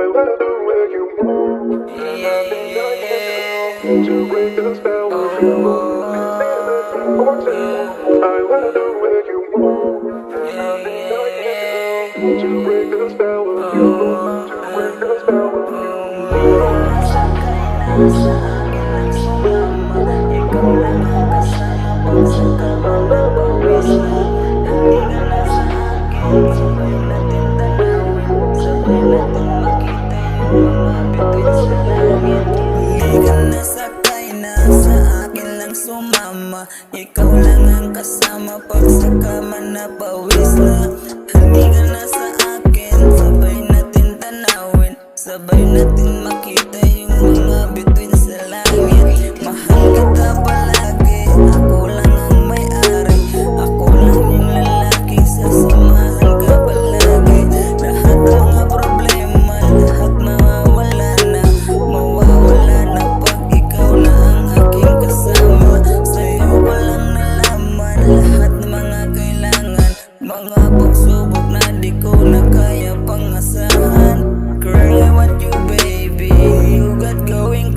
love the way you move. To break the spell of your love. I love the way you move. To break the spell of your love. To break the spell of your Nasakay na sa akin lang sumama. Ikaw lang ang kasama pag sa kama na pawis na. Halika na sa akin, sabay natin tanawin, sabay natin makita yung mga bituin sa langit. Mahal kita palagi, ako lang ang may-ari, ako lang yung lalaking sasamahan ka palagi. Lahat mga problema, lahat mawawala na, mawawala na pag ikaw na ang aking kasama. Sa'yo ko lang nalaman lahat ng mga kailangan, mga pagsubok na di ko na kaya pang asahan. Girl, I want you baby, you got going